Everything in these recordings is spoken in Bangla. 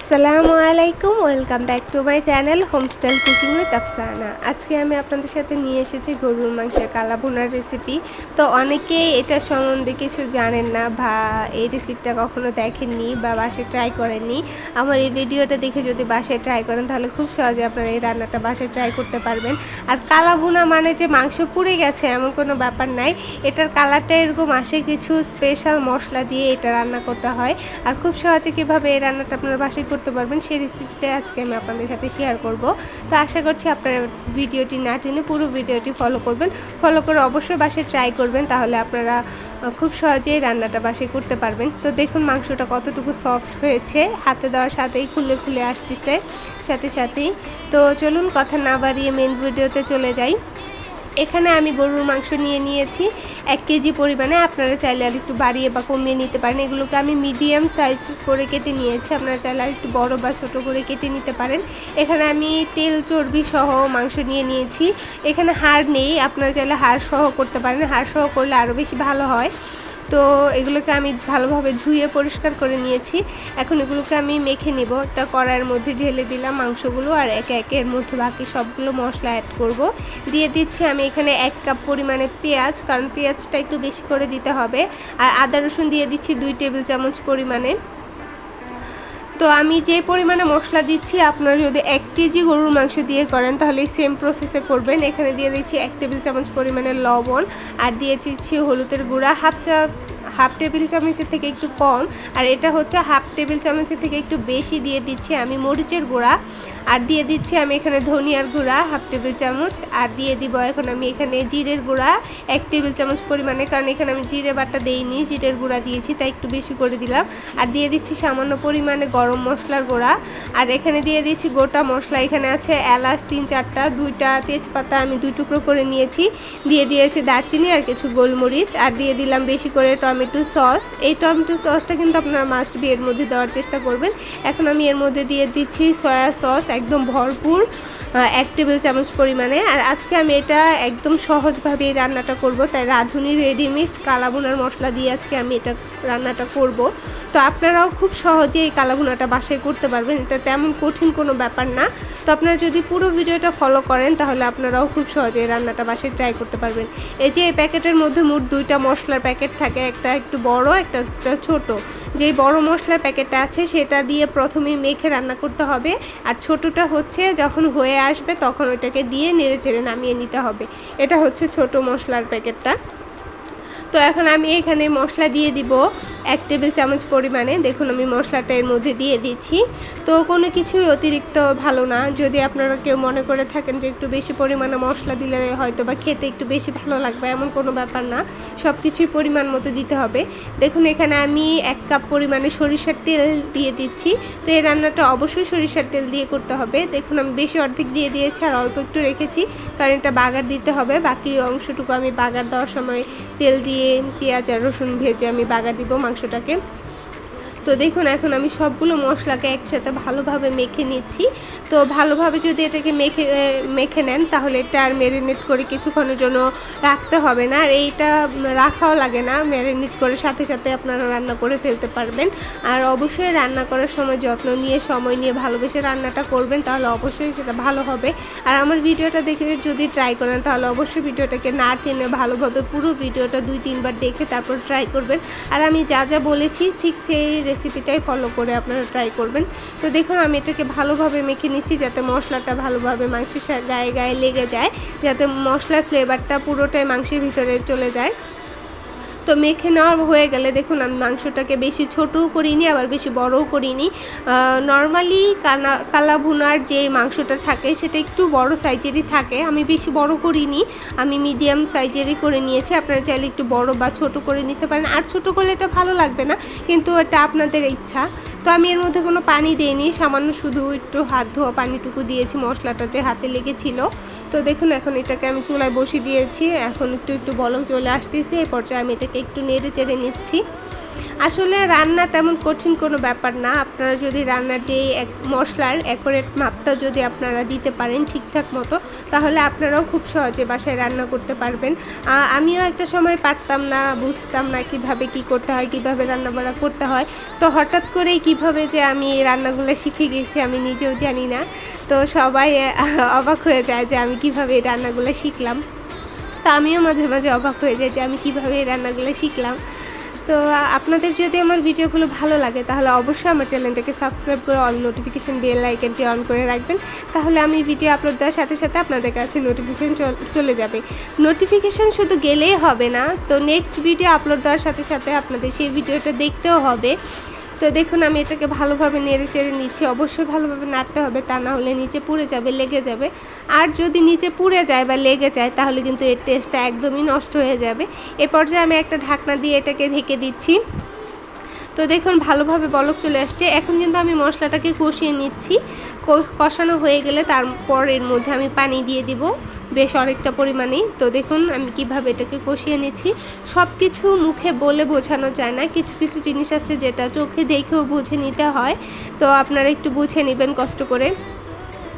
আসসালামু আলাইকুম, welcome back to my channel home style cooking with Afsana. আজকে আমি আপনাদের সাথে নিয়ে এসেছি গরুর মাংসের কালা ভুনার রেসিপি। তো অনেকেই এটা সম্বন্ধে কিছু জানেন না বা এই রেসিপিটা কখনো দেখেননি বা বাসায় ট্রাই করেননি। আমার এই ভিডিওটা দেখে যদি বাসায় ট্রাই করেন তাহলে খুব সহজে আপনারা এই রান্নাটা বাসায় ট্রাই করতে পারবেন। আর কালা ভুনা মানে যে মাংস পুড়ে গেছে এমন কোনো ব্যাপার নাই। এটার কালারটা এরকম আসে কিছু স্পেশাল মশলা দিয়ে এটা রান্না করতে হয়। আর খুব সহজে কীভাবে এই রান্নাটা আপনারা বাসায় করতে পারবেন সেই রেসিপিটা আজকে আমি আপনাদের সাথে শেয়ার করব। তো আশা করছি আপনারা ভিডিওটি না টেনে পুরো ভিডিওটি ফলো করবেন, ফলো করে অবশ্যই বাসায় ট্রাই করবেন, তাহলে আপনারা খুব সহজেই রান্নাটা বাসায় করতে পারবেন। তো দেখুন মাংসটা কতটুকু সফট হয়েছে, হাতে দেওয়ার সাথেই খুলে খুলে আসতেছে সাথেই। তো চলুন কথা না বাড়িয়ে মেন ভিডিওতে চলে যাই। এখানে আমি গরুর মাংস নিয়েছি 1 কেজি পরিমাণে। আপনারা চাইলে আর একটু বাড়িয়ে বা কমিয়ে নিতে পারেন। এগুলোকে আমি মিডিয়াম সাইজ করে কেটে নিয়েছি, আপনারা চাইলে আর একটু বড় বা ছোট করে কেটে নিতে পারেন। এখানে আমি তেল চর্বি সহ মাংস নিয়েছি। এখানে হাড় নেই, আপনারা চাইলে হাড় সহ করতে পারেন, হাড় সহ করলে আরও বেশি ভালো হয়। তো এগুলোকে আমি ভালোভাবে ধুয়ে পরিষ্কার করে নিয়েছি। এখন এগুলোকে আমি মেখে নিব। একটা কড়াইয়ের মধ্যে ঢেলে দিলাম মাংসগুলো, আর একে একে এর মধ্যে বাকি সবগুলো মশলা অ্যাড করব। দিয়ে দিচ্ছি আমি এখানে 1 কাপ পরিমাণে পেঁয়াজ, কারণ পেঁয়াজটা একটু বেশি করে দিতে হবে। আর আদা রসুন দিয়ে দিচ্ছি 2 টেবিল চামচ পরিমাণে। তো আমি যে পরিমাণে মশলা দিচ্ছি, আপনারা যদি 1 কেজি গরুর মাংস দিয়ে করেন তাহলে সেম প্রসেসে করবেন। এখানে দিয়ে দিচ্ছি 1 টেবিল চামচ পরিমাণে লবণ, আর দিয়ে দিচ্ছি হলুদের গুঁড়া হাফ টেবিল চামচের থেকে একটু কম, আর এটা হচ্ছে হাফ টেবিল চামচের থেকে একটু বেশি দিয়ে দিচ্ছি আমি মরিচের গুঁড়া। আর দিয়ে দিচ্ছি আমি এখানে ধনিয়ার গুঁড়া হাফ টেবিল চামচ, আর দিয়ে দিব এখন আমি এখানে জিরের গুঁড়া 1 টেবিল চামচ পরিমাণে, কারণ এখানে আমি জিরে বাটা দেইনি, জিরের গুঁড়া দিয়েছি তাই একটু বেশি করে দিলাম। আর দিয়ে দিচ্ছি সামান্য পরিমাণে গরম মশলার গুঁড়া। আর এখানে দিয়ে দিচ্ছি গোটা মশলা, এখানে আছে এলাচ 3-4টা, 2টা তেজপাতা আমি 2 টুকরো করে নিয়েছি, দিয়ে দিয়েছি দারচিনি আর কিছু গোলমরিচ, আর দিয়ে দিলাম বেশি করে টমেটো সস। এই টমেটো সসটা কিন্তু আপনারা মাস্ট বি এর মধ্যে দেওয়ার চেষ্টা করবেন। এখন আমি এর মধ্যে দিয়ে দিচ্ছি সয়া সস একদম ভরপুর 1 টেবিল চামচ পরিমাণে। আর আজকে আমি এটা একদম সহজভাবে এই রান্নাটা করব, তাই রাঁধুনি রেডিমিক্স কালা ভুনার মশলা দিয়ে আজকে আমি এটা রান্নাটা করব। তো আপনারাও খুব সহজে এই কালা ভুনাটা বাসায় করতে পারবেন, এটা তেমন কঠিন কোনো ব্যাপার না। তো আপনারা যদি পুরো ভিডিওটা ফলো করেন তাহলে আপনারাও খুব সহজে এই রান্নাটা বাসায় ট্রাই করতে পারবেন। এই যে এই প্যাকেটের মধ্যে মোট 2টা মশলার প্যাকেট থাকে, একটা একটু বড়, একটা ছোট। যেই বড় মশলার প্যাকেটটা আছে সেটা দিয়ে প্রথমেই মেখে রান্না করতে হবে, আর ছোটটা হচ্ছে যখন হয়ে আসবে তখন ওটাকে দিয়ে নেড়ে চেড়ে নামিয়ে নিতে হবে। এটা হচ্ছে ছোট মশলার প্যাকেটটা। তো এখন আমি এখানে মশলা দিয়ে দিব 1 টেবিল চামচ পরিমাণে। দেখুন আমি মশলাটা এর মধ্যে দিয়ে দিচ্ছি। তো কোনো কিছুই অতিরিক্ত ভালো না, যদি আপনারা কেউ মনে করে থাকেন যে একটু বেশি পরিমাণে মশলা দিলে হয়তো বা খেতে একটু বেশি ভালো লাগবে, এমন কোনো ব্যাপার না, সব কিছুই পরিমাণ মতো দিতে হবে। দেখুন এখানে আমি 1 কাপ পরিমাণে সরিষার তেল দিয়ে দিচ্ছি। তো এই রান্নাটা অবশ্যই সরিষার তেল দিয়ে করতে হবে। দেখুন আমি বেশি অর্ধেক দিয়ে দিয়েছি আর অল্প একটু রেখেছি, কারণ এটা বাগার দিতে হবে। বাকি অংশটুকু আমি বাগার দেওয়ার সময় তেল দিয়ে পেঁয়াজ আর রসুন ভেজে আমি বাগার দিব মাংসটাকে। তো দেখুন এখন আমি সবগুলো মশলাকে একসাথে ভালোভাবে মেখে নিচ্ছি। তো ভালোভাবে যদি এটাকে মেখে নেন তাহলে এটা আর ম্যারিনেট করে কিছুক্ষণের জন্য রাখতে হবে না, আর এইটা রাখাও লাগে না, ম্যারিনেট করে সাথে আপনারা রান্না করে ফেলতে পারবেন। আর অবশ্যই রান্না করার সময় যত্ন নিয়ে সময় নিয়ে ভালোবেসে রান্নাটা করবেন, তাহলে অবশ্যই সেটা ভালো হবে। আর আমার ভিডিওটা দেখে যদি ট্রাই করেন তাহলে অবশ্যই ভিডিওটাকে না টেনে ভালোভাবে পুরো ভিডিওটা 2-3 বার দেখে তারপর ট্রাই করবেন। আর আমি যা বলেছি ঠিক সেই রেসিপিটাই ফলো করে আপনারা ট্রাই করবেন। তো দেখুন আমি এটাকে ভালোভাবে মেখে নিচ্ছি যাতে মশলাটা ভালোভাবে মাংসের গায়ে লেগে যায়, যাতে মশলার ফ্লেভারটা পুরোটাই মাংসের ভিতরে চলে যায়। তো মেখে নেওয়া হয়ে গেলে দেখুন আমি মাংসটাকে বেশি ছোটও করিনি আবার বেশি বড়ও করিনি। নর্মালি কালা ভুনার যে মাংসটা থাকে সেটা একটু বড় সাইজেরই থাকে, আমি বেশি বড় করিনি, আমি মিডিয়াম সাইজেরই করে নিয়েছি। আপনারা চাইলে একটু বড় বা ছোট করে নিতে পারেন, আর ছোট করলে এটা ভালো লাগবে না, কিন্তু এটা আপনাদের ইচ্ছা। তো আমি এর মধ্যে কোনো পানি দিইনি, সামান্য শুধু একটু হাত ধোয়া পানিটুকু দিয়েছি মশলাটা যে হাতে লেগেছিল। তো দেখুন এখন এটাকে আমি চুলায় বসিয়ে দিয়েছি, এখন একটু বলক চলে আসতেছে, এই পর্যায়ে আমি এটাকে একটু নেড়ে চেড়ে নিচ্ছি। আসলে রান্না তেমন কঠিন কোনো ব্যাপার না। আপনারা যদি রান্নার যে মশলার অ্যাকুরেট মাপটা যদি আপনারা দিতে পারেন ঠিকঠাক মতো, তাহলে আপনারাও খুব সহজে বাসায় রান্না করতে পারবেন। আমিও একটা সময় পারতাম না, বুঝতাম না কীভাবে কী করতে হয়, কীভাবে রান্নাবান্না করতে হয়। তো হঠাৎ করেই কীভাবে যে আমি রান্নাগুলো শিখে গেছি আমি নিজেও জানি না। তো সবাই অবাক হয়ে যায় যে আমি কীভাবে এই রান্নাগুলো শিখলাম। তো আমিও মাঝে মাঝে অবাক হয়ে যাই যে আমি কীভাবে এই রান্নাগুলো শিখলাম। তো আপনাদের যদি আমার ভিডিওগুলো ভালো লাগে তাহলে অবশ্যই আমার চ্যানেলটাকে সাবস্ক্রাইব করে অল নোটিফিকেশান বেল আইকনটি অন করে রাখবেন। তাহলে আমি ভিডিও আপলোড দেওয়ার সাথে সাথে আপনাদের কাছে নোটিফিকেশান চলে যাবে। নোটিফিকেশান শুধু গেলেই হবে না, তো নেক্সট ভিডিও আপলোড দেওয়ার সাথে সাথে আপনাদের সেই ভিডিওটা দেখতেও হবে। তো দেখুন আমি এটাকে ভালোভাবে নেড়ে চেড়ে নিচ্ছি। অবশ্যই ভালোভাবে নাড়তে হবে, তা না হলে নিচে পুড়ে যাবে, লেগে যাবে। আর যদি নিচে পুড়ে যায় বা লেগে যায় তাহলে কিন্তু এর টেস্টটা একদমই নষ্ট হয়ে যাবে। এ পর্যায়ে আমি একটা ঢাকনা দিয়ে এটাকে ঢেকে দিচ্ছি। তো দেখুন ভালোভাবে বলক চলে আসছে। এখন কিন্তু আমি মশলাটাকে কষিয়ে নিচ্ছি। কষানো হয়ে গেলে তারপর এর মধ্যে আমি পানি দিয়ে দিব বেশ অনেকটা পরিমাণেই। তো দেখুন আমি কিভাবে এটাকে কষিয়ে নিচ্ছি। সব কিছু মুখে বলে বোঝানো যায় না, কিছু কিছু জিনিস আছে যেটা চোখে দেখেও বুঝে নিতে হয়। তো আপনারা একটু বুঝে নেবেন কষ্ট করে।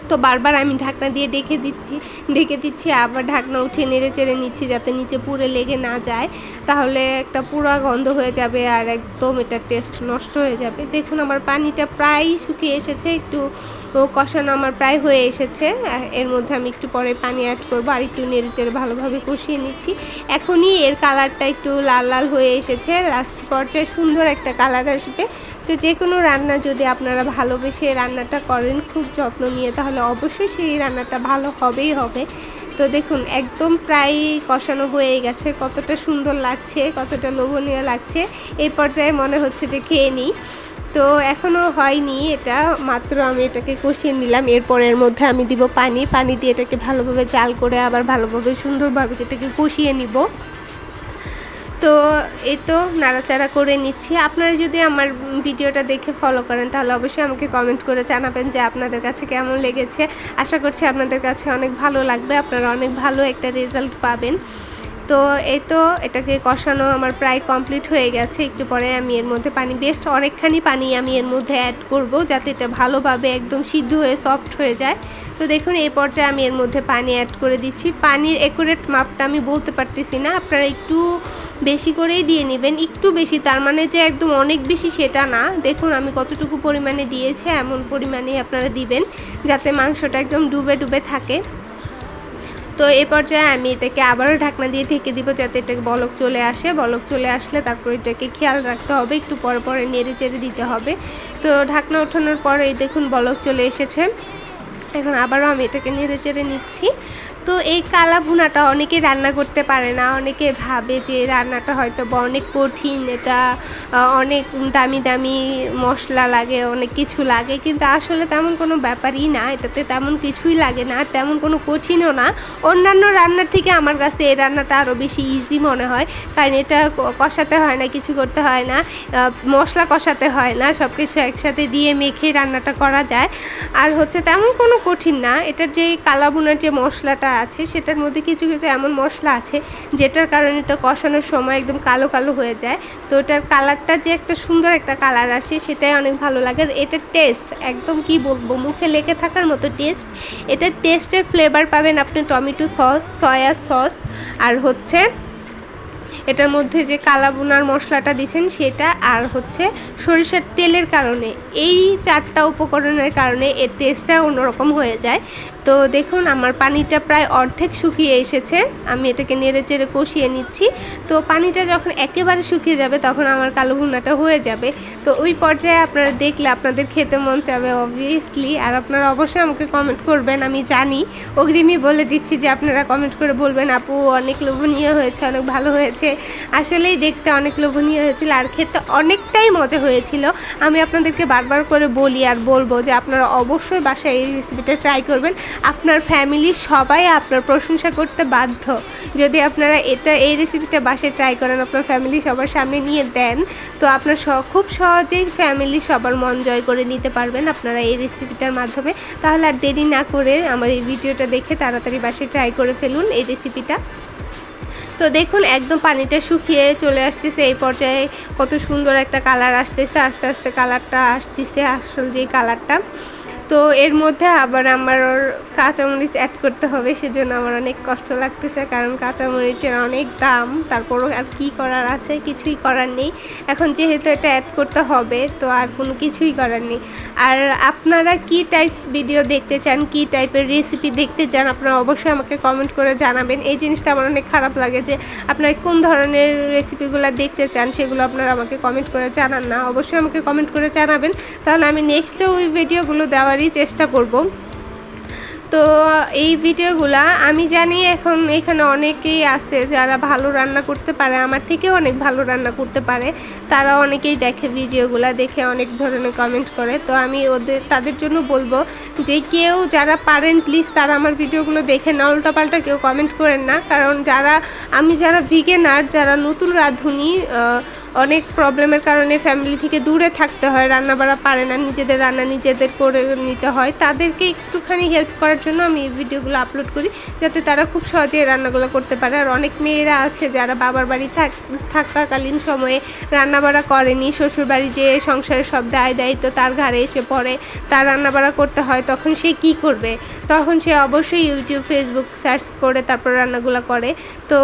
তো বারবার আমি ঢাকনা দিয়ে ঢেকে দিচ্ছি, আবার ঢাকনা উঠিয়ে নেড়ে চেড়ে নিচ্ছি যাতে নিচে পুড়ে লেগে না যায়, তাহলে একটা পুরা গন্ধ হয়ে যাবে আর একদম এটার টেস্ট নষ্ট হয়ে যাবে। দেখুন আমার পানিটা প্রায় শুকিয়ে এসেছে, একটু কষানো আমার প্রায় হয়ে এসেছে। এর মধ্যে আমি একটু পরে পানি অ্যাড করবো, আর একটু নেড়ে চেড়ে ভালোভাবে কষিয়ে নিচ্ছি। এখনই এর কালারটা একটু লাল লাল হয়ে এসেছে, লাস্ট পর্যায়ে সুন্দর একটা কালার আসবে। তো যে কোনো রান্না যদি আপনারা ভালোবেসে রান্নাটা করেন খুব যত্ন নিয়ে, তাহলে অবশ্যই সেই রান্নাটা ভালো হবেই হবে। তো দেখুন একদম প্রায় কষানো হয়ে গেছে, কতটা সুন্দর লাগছে, কতটা লোভনীয় লাগছে। এই পর্যায়ে মনে হচ্ছে যে খেয়ে নিই। তো এখনও হয়নি, এটা মাত্র আমি এটাকে কষিয়ে নিলাম। এরপরের মধ্যে আমি দিব পানি দিয়ে এটাকে ভালোভাবে জাল করে আবার ভালোভাবে সুন্দরভাবে এটাকে কষিয়ে নিব। তো এই তো নাড়াচাড়া করে নিচ্ছি। আপনারা যদি আমার ভিডিওটা দেখে ফলো করেন তাহলে অবশ্যই আমাকে কমেন্ট করে জানাবেন যে আপনাদের কাছে কেমন লেগেছে। আশা করছি আপনাদের কাছে অনেক ভালো লাগবে, আপনারা অনেক ভালো একটা রেজাল্ট পাবেন। তো এই তো এটাকে কষানো আমার প্রায় কমপ্লিট হয়ে গেছে। একটু পরে আমি এর মধ্যে বেশ অনেকখানি পানি আমি এর মধ্যে অ্যাড করব যাতে এটা ভালোভাবে একদম সিদ্ধ হয়ে সফট হয়ে যায়। তো দেখুন এই পর্যায়ে আমি এর মধ্যে পানি অ্যাড করে দিচ্ছি। পানির অ্যাকুরেট মাপটা আমি বলতে পারতেছি না, আপনারা একটু বেশি করেই দিয়ে নেবেন। একটু বেশি তার মানে যে একদম অনেক বেশি সেটা না। দেখুন আমি কতটুকু পরিমাণে দিয়েছি, এমন পরিমাণেই আপনারা দিবেন যাতে মাংসটা একদম ডুবে ডুবে থাকে। তো এই পর্যায়ে আমি এটাকে আবারও ঢাকনা দিয়ে ঢেকে দিব যাতে এটাকে বলক চলে আসে। বলক চলে আসলে তারপর এটাকে খেয়াল রাখতে হবে, একটু পরে পরে নেড়ে চেড়ে দিতে হবে। তো ঢাকনা ওঠানোর পরে এই দেখুন বলক চলে এসেছে। এখন আবারও আমি এটাকে নেড়ে চেড়ে নিচ্ছি। তো এই কালা ভুনাটা অনেকে রান্না করতে পারে না, অনেকে ভাবে যে রান্নাটা হয়তো বা অনেক কঠিন, এটা অনেক দামি দামি মশলা লাগে, অনেক কিছু লাগে, কিন্তু আসলে তেমন কোনো ব্যাপারই না, এটাতে তেমন কিছুই লাগে না, তেমন কোনো কঠিনও না। অন্যান্য রান্নার থেকে আমার কাছে এই রান্নাটা আরও বেশি ইজি মনে হয়, কারণ এটা কষাতে হয় না, কিছু করতে হয় না, মশলা কষাতে হয় না, সব কিছু একসাথে দিয়ে মেখে রান্নাটা করা যায়। আর হচ্ছে তেমন কোনো কঠিন না। এটার যে কালা ভুনার যে মশলাটা আছে সেটার মধ্যে কিছু কিছু এমন মশলা আছে যেটার কারণে এটা কষানোর সময় একদম কালো কালো হয়ে যায়। তো এটার কালারটা যে একটা সুন্দর একটা কালার আসে সেটাই অনেক ভালো লাগে। আর এটার টেস্ট একদম কি বলবো, মুখে লেগে থাকার মতো টেস্ট। এটার টেস্টের ফ্লেভার পাবেন আপনি টমেটো সস, সয়া সস, আর হচ্ছে এটার মধ্যে যে কালা ভুনার মশলাটা দিয়েছেন সেটা, আর হচ্ছে সরিষার তেলের কারণে, এই চারটা উপকরণের কারণে এর টেস্টটা অন্যরকম হয়ে যায়। তো দেখুন আমার পানিটা প্রায় অর্ধেক শুকিয়ে এসেছে, আমি এটাকে নেড়ে চেড়ে কষিয়ে নিচ্ছি। তো পানিটা যখন একেবারে শুকিয়ে যাবে তখন আমার কালো ভুনাটা হয়ে যাবে। তো ওই পর্যায়ে আপনারা দেখলে আপনাদের খেতে মন চাবে অবভিয়াসলি, আর আপনারা অবশ্যই আমাকে কমেন্ট করবেন। আমি জানি, অগ্রিমই বলে দিচ্ছি যে আপনারা কমেন্ট করে বলবেন আপু অনেক লোভনীয় হয়েছে, অনেক ভালো হয়েছে। আসলেই দেখতে অনেক লোভনীয় হয়েছিল আর খেতে অনেকটাই মজা হয়েছিল। আমি আপনাদেরকে বারবার করে বলি আর বলবো যে আপনারা অবশ্যই বাসায় এই রেসিপিটা ট্রাই করবেন। আপনার ফ্যামিলির সবাই আপনার প্রশংসা করতে বাধ্য যদি আপনারা এই রেসিপিটা বাসায় ট্রাই করেন, আপনার ফ্যামিলি সবার সামনে নিয়ে দেন। তো আপনার খুব সহজেই ফ্যামিলি সবার মন জয় করে নিতে পারবেন আপনারা এই রেসিপিটার মাধ্যমে। তাহলে আর দেরি না করে আমার এই ভিডিওটা দেখে তাড়াতাড়ি বাসায় ট্রাই করে ফেলুন এই রেসিপিটা। তো দেখুন একদম পানিটা শুকিয়ে চলে আসতেছে, এই পর্যায়ে কত সুন্দর একটা কালার আসতেছে, আস্তে আস্তে কালারটা আসতেছে আসল যে কালারটা। তো এর মধ্যে আবার আমার কাঁচামরিচ অ্যাড করতে হবে, সেজন্য আমার অনেক কষ্ট লাগতেছে, কারণ কাঁচামরিচের অনেক দাম। তারপরও আর কী করার আছে, কিছুই করার নেই। এখন যেহেতু এটা অ্যাড করতে হবে তো আর কোনো কিছুই করার নেই। আর আপনারা কী টাইপস ভিডিও দেখতে চান, কী টাইপের রেসিপি দেখতে চান, আপনারা অবশ্যই আমাকে কমেন্ট করে জানাবেন। এই জিনিসটা আমার অনেক খারাপ লাগে যে আপনারা কোন ধরনের রেসিপিগুলো দেখতে চান সেগুলো আপনারা আমাকে কমেন্ট করে জানান না। অবশ্যই আমাকে কমেন্ট করে জানাবেন, তাহলে আমি নেক্সটে ওই ভিডিওগুলো দেওয়ারই চেষ্টা করব। তো এই ভিডিওগুলা আমি জানি এখন এখানে অনেকেই আছে যারা ভালো রান্না করতে পারে, আমার থেকেও অনেক ভালো রান্না করতে পারে, তারা অনেকেই দেখে ভিডিওগুলা, দেখে অনেক ধরনের কমেন্ট করে। তো আমি তাদের জন্য বলবো যে কেউ যারা পারেন প্লিজ তারা আমার ভিডিওগুলো দেখে না, উল্টাপাল্টা কেউ কমেন্ট করেন না। কারণ যারা ভিগেনার, যারা নতুন রাঁধুনি, অনেক প্রবলেমের কারণে ফ্যামিলি থেকে দূরে থাকতে হয়, রান্নাবাড়া পারে না, নিজেদের রান্না নিজেদের করে নিতে হয়, তাদেরকে একটুখানি হেল্প করার জন্য আমি এই ভিডিওগুলো আপলোড করি, যাতে তারা খুব সহজে রান্নাগুলো করতে পারে। আর অনেক মেয়েরা আছে যারা বাবার বাড়ি থাকাকালীন সময়ে রান্নাবাড়া করেনি, শ্বশুরবাড়ি যে সংসারের সব দায় দায়িত্ব তার ঘাড়ে এসে পড়ে, তার রান্নাবাড়া করতে হয়, তখন সে কি করবে? তখন সে অবশ্যই ইউটিউব ফেসবুক সার্চ করে তারপর রান্নাগুলো করে। তো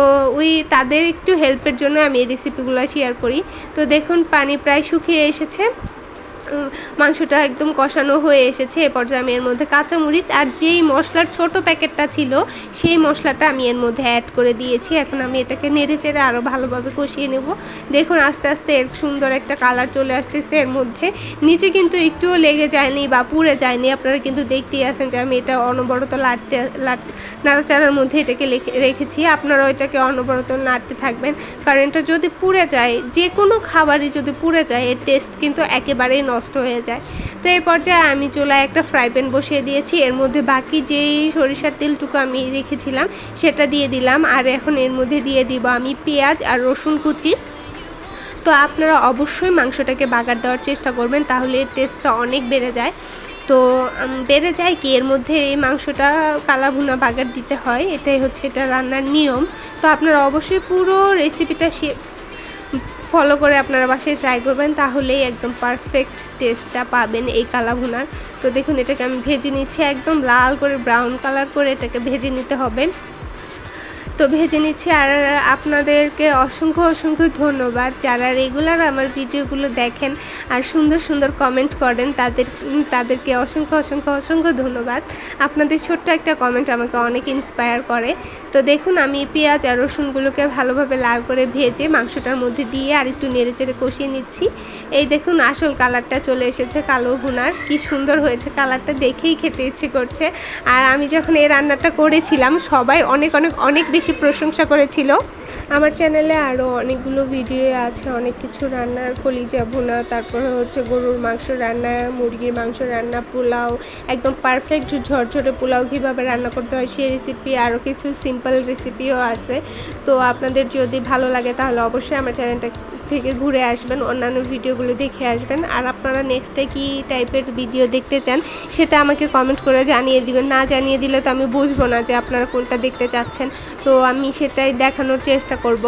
তাদের একটু হেল্পের জন্য আমি এই রেসিপিগুলো শেয়ার করি। তো দেখুন পানি প্রায় শুকিয়ে এসেছে, মাংসটা একদম কষানো হয়ে এসেছে। এ পর্যায়ে আমি এর মধ্যে কাঁচামরিচ আর যেই মশলার ছোট প্যাকেটটা ছিল সেই মশলাটা আমি এর মধ্যে অ্যাড করে দিয়েছি। এখন আমি এটাকে নেড়ে চেড়ে আরও ভালোভাবে কষিয়ে নেব। দেখুন আস্তে আস্তে এর সুন্দর একটা কালার চলে আসতেছে, এর মধ্যে নিচে কিন্তু একটুও লেগে যায়নি বা পুড়ে যায়নি। আপনারা কিন্তু দেখতেই আছেন যে আমি এটা অনবরত নাড়াচাড়ার মধ্যে এটাকে রেখেছি। আপনারা এটাকে অনবরত নাড়তে থাকবেন, কারণ এটা যদি পুড়ে যায়, যে কোনো খাবারই যদি পুড়ে যায় এর টেস্ট কিন্তু একেবারেই নষ্ট হয়ে যায়। তো এই পর্যায়ে আমি চুলায় একটা ফ্রাই প্যান বসিয়ে দিয়েছি, এর মধ্যে বাকি যেই সরিষার তেলটুকু আমি রেখেছিলাম সেটা দিয়ে দিলাম। আর এখন এর মধ্যে দিয়ে দিব আমি পেঁয়াজ আর রসুন কুচি। তো আপনারা অবশ্যই মাংসটাকে বাগার দেওয়ার চেষ্টা করবেন, তাহলে এর টেস্টটা অনেক বেড়ে যায়। তো বেড়ে যায় কি, এর মধ্যে এই মাংসটা কালা ভুনা বাগার দিতে হয়, এটাই হচ্ছে এটা রান্নার নিয়ম। তো আপনারা অবশ্যই পুরো রেসিপিটা ফলো করে আপনারা বাসায় ট্রাই করবেন, তাহলেই একদম পারফেক্ট টেস্টটা পাবেন এই কালা ভুনার। তো দেখুন এটাকে আমি ভেজে নিচ্ছি, একদম লাল করে ব্রাউন কালার করে এটাকে ভেজে নিতে হবে। তো ভেজে নিচ্ছি। আর আপনাদেরকে অসংখ্য ধন্যবাদ যারা রেগুলার আমার ভিডিওগুলো দেখেন আর সুন্দর সুন্দর কমেন্ট করেন, তাদেরকে অসংখ্য ধন্যবাদ। আপনাদের ছোট্ট একটা কমেন্ট আমাকে অনেক ইন্সপায়ার করে। তো দেখুন আমি পেঁয়াজ আর রসুনগুলোকে ভালোভাবে লাল করে ভেজে মাংসটার মধ্যে দিয়ে আর একটু নেড়েচেড়ে কষিয়ে নিচ্ছি। এই দেখুন আসল কালারটা চলে এসেছে কালো ভুনার, কি সুন্দর হয়েছে কালারটা, দেখেই খেতে ইচ্ছে করছে। আর আমি যখন এই রান্নাটা করেছিলাম সবাই অনেক বেশি প্রশংসা করেছিল। আমার চ্যানেলে আরও অনেকগুলো ভিডিও আছে, অনেক কিছু রান্নার, কলিজা ভুনা, তারপরে হচ্ছে গরুর মাংস রান্না, মুরগির মাংস রান্না, পোলাও, একদম পারফেক্ট ঝরঝরে পোলাও কীভাবে রান্না করতে হয় সেই রেসিপি, আরও কিছু সিম্পল রেসিপিও আছে। তো আপনাদের যদি ভালো লাগে তাহলে অবশ্যই আমার চ্যানেলটা থেকে ঘুরে আসবেন, অন্যান্য ভিডিওগুলো দেখে আসবেন। আর আপনারা নেক্সটে কী টাইপের ভিডিও দেখতে চান সেটা আমাকে কমেন্ট করে জানিয়ে দিবেন, না জানিয়ে দিলে তো আমি বুঝবো না যে আপনারা কোনটা দেখতে চাচ্ছেন। তো আমি সেটাই দেখানোর চেষ্টা করব।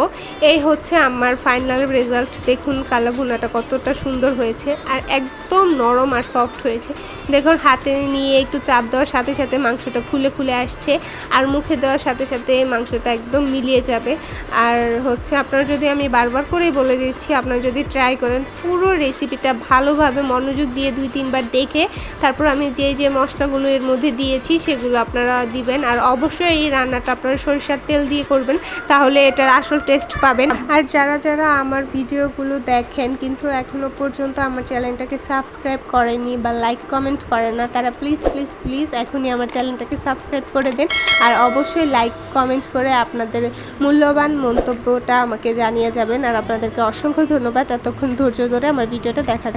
এই হচ্ছে আমার ফাইনাল রেজাল্ট। দেখুন কালা ভুনাটা কতটা সুন্দর হয়েছে আর একদম নরম আর সফট হয়েছে। দেখুন হাতে নিয়ে একটু চাপ দেওয়ার সাথে সাথে মাংসটা খুলে আসছে, আর মুখে দেওয়ার সাথে সাথে মাংসটা একদম মিলিয়ে যাবে। আর হচ্ছে আপনারা যদি, আমি বারবার করেই বলে দিচ্ছি, আপনারা যদি ট্রাই করেন পুরো রেসিপিটা ভালোভাবে মনোযোগ দিয়ে 2-3 বার দেখে তারপর আমি যে মশলাগুলো এর মধ্যে দিয়েছি সেগুলো আপনারা দিবেন। আর অবশ্যই এই রান্নাটা আপনারা সরিষার তেল দিয়ে করবেন, তাহলে এটার আসল টেস্ট পাবেন। আর যারা আমার ভিডিওগুলো দেখেন কিন্তু এখনও পর্যন্ত আমার চ্যানেলটাকে সাবস্ক্রাইব করেনি বা লাইক কমেন্ট করে না, তারা প্লিজ এখনই আমার চ্যানেলটাকে সাবস্ক্রাইব করে দেন। আর অবশ্যই লাইক কমেন্ট করে আপনাদের মূল্যবান মন্তব্যটা আমাকে জানিয়ে যাবেন। আর আপনাদেরকে অসংখ্য ধন্যবাদ এতক্ষণ ধৈর্য ধরে আমার ভিডিওটা দেখা